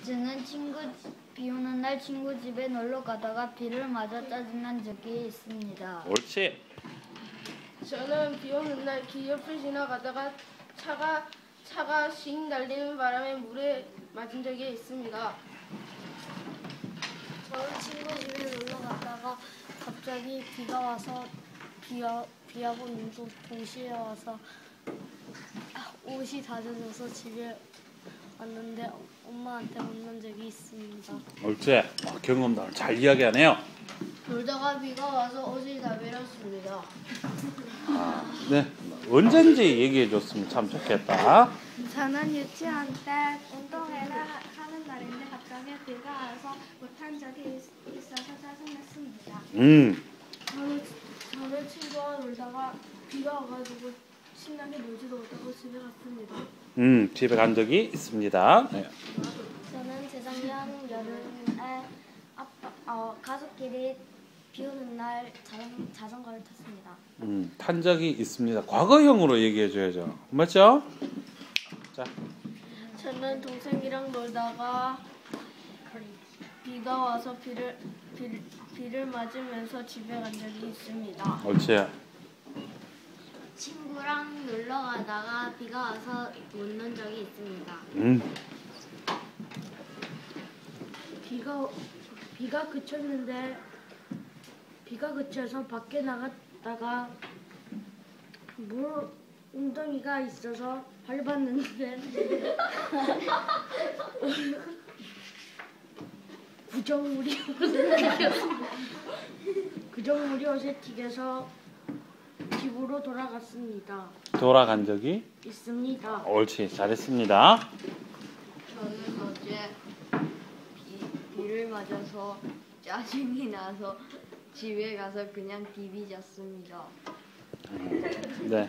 저는 비 오는 날 친구 집에 놀러 가다가 비를 맞아 짜증난 적이 있습니다. 옳지. 저는 비 오는 날 길 옆을 지나가다가 차가 씩 날리는 바람에 물에 맞은 적이 있습니다. 저는 친구 집에 놀러 가다가 갑자기 비가 와서 비하고 눈도 동시에 와서 옷이 다 젖어서 집에 왔는데 엄마한테 혼난 적이 있습니다. 옳지. 경험담을 잘 이야기하네요. 놀다가 비가 와서 옷이 다 베렸습니다. 네. 언젠지 얘기해 줬으면 참 좋겠다. 저는 유치원 때 운동회를 하는 날인데 갑자기 비가 와서 못한 적이 있어서 짜증났습니다. 저는 친구와 놀다가 비가 와가지고 신나게 놀지도 못하고 집에 갔습니다. 집에 간 적이 있습니다. 네. 저는 재작년 여름에 가족끼리 비 오는 날 자전거를 탔습니다. 탄 적이 있습니다. 과거형으로 얘기해 줘야죠. 맞죠? 자. 저는 동생이랑 놀다가 비가 와서 비를 맞으면서 집에 간 적이 있습니다. 옳지. 친구랑 놀러 가다가 비가 와서 못 논 적이 있습니다. 비가 그쳤는데 비가 그쳐서 밖에 나갔다가 물 웅덩이가 있어서 밟았는데 구정물이 옷에 튀겨서 집으로 돌아갔습니다. 돌아간 적이 있습니다. 옳지. 잘했습니다. 저는 어제 비를 맞아서 짜증이 나서 집에 가서 그냥 디비 잤습니다. 네.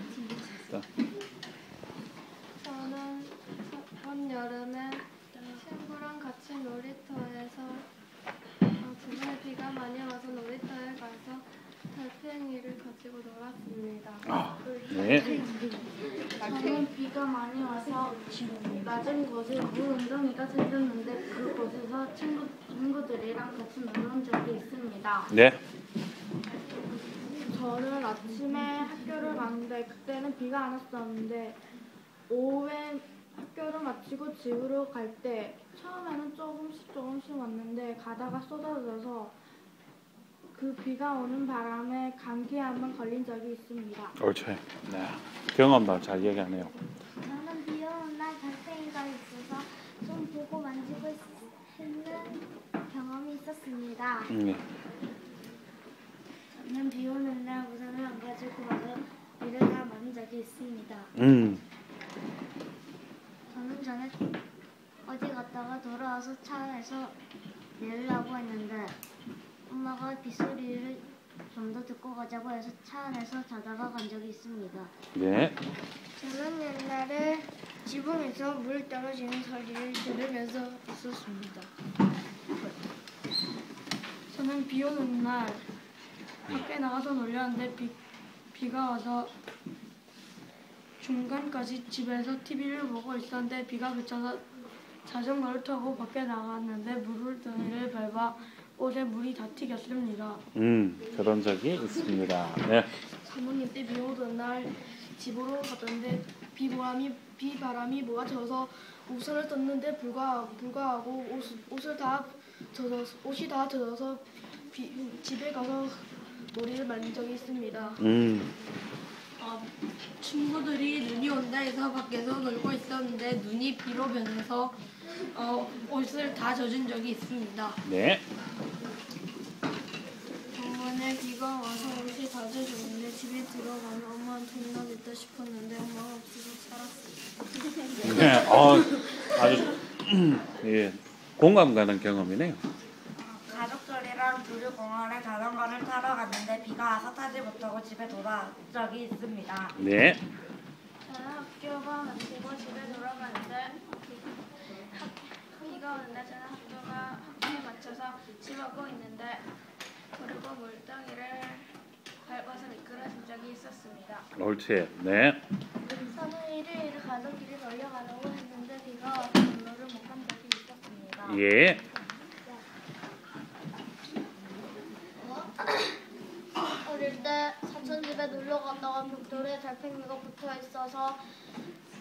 저는 번 여름에 친구랑 같이 놀이터에서 주말에 비가 많이 와서 놀이터에 가서 달팽이를 가지고 놀았습니다. 네. 저는 비가 많이 와서 낮은 곳에 물 웅덩이가 생겼는데 그곳에서 친구들이랑 같이 놀은 적이 있습니다. 네. 저는 아침에 학교를 갔는데 그때는 비가 안 왔었는데 오후에 학교를 마치고 집으로 갈 때 처음에는 조금씩 왔는데 가다가 쏟아져서 그 비가 오는 바람에 감기에 한번 걸린 적이 있습니다. 옳지. 네. 경험담 잘 얘기하네요. 저는 비 오는 날 달팽이가 있어서 좀 보고 만지고 했는 경험이 있었습니다. 네. 저는 비 오는 날 우산을 안 가지고 와서 비를 다 맞은 적이 있습니다. 저는 전에 어디 갔다가 돌아와서 차 안에서 내리려고 했는데 엄마가 빗소리를 좀 더 듣고 가자고 해서 차 안에서 자다가 간 적이 있습니다. 네. 저는 옛날에 지붕에서 물 떨어지는 소리를 들으면서 있었습니다. 저는 비 오는 날 밖에 나가서 놀렸는데 비가 와서 중간까지 집에서 TV를 보고 있었는데 비가 그쳐서 자전거를 타고 밖에 나갔는데 물을 밟아 옷에 물이 다 튀겼습니다. 그런 적이 있습니다. 네. 사모님 때 비 오던 날 집으로 갔던데 비바람이 모아져서 우산을 썼는데 불구하고 옷이 다 젖어서 집에 가서 머리를 말린 적이 있습니다. 친구들이 눈이 온다 해서 밖에서 놀고 있었는데 눈이 비로 변해서 옷을 다 젖은 적이 있습니다. 네. 병원에 비가 와서 옷이 다 젖었는데 집에 들어가면 엄마한테 혼나겠다 싶었는데 엄마가 없어서 살았습니다. 네. 아주 예, 공감 가는 경험이네요. 가족들이랑 두류공원에 자전거를 타러 갔는데 비가 와서 타지 못하고 집에 돌아온 적이 있습니다. 네. 저는 학교가 마치고 집에 돌아가는데 비가 오는데 저는 학교가 학기에 맞춰서 집에 오고 있는데 그리고 물덩이를 밟아서 미끄러진 적이 있었습니다. 옳지. 네. 저는 일요일에 가족끼리 놀러 가려고 했는데 비가 와서 놀러를 못 간 적이 있었습니다. 예. 어릴 때 사촌 집에 놀러 갔다가 벽돌에 달팽이가 붙어 있어서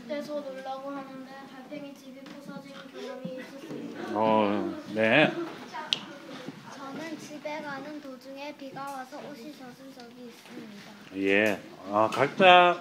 떼서 놀라고 하는데 달팽이 집이 부서진 경험이 있었습니다. 네. 저는 집에 가는 도중에 비가 와서 옷이 젖은 적이 있습니다. 예. 각자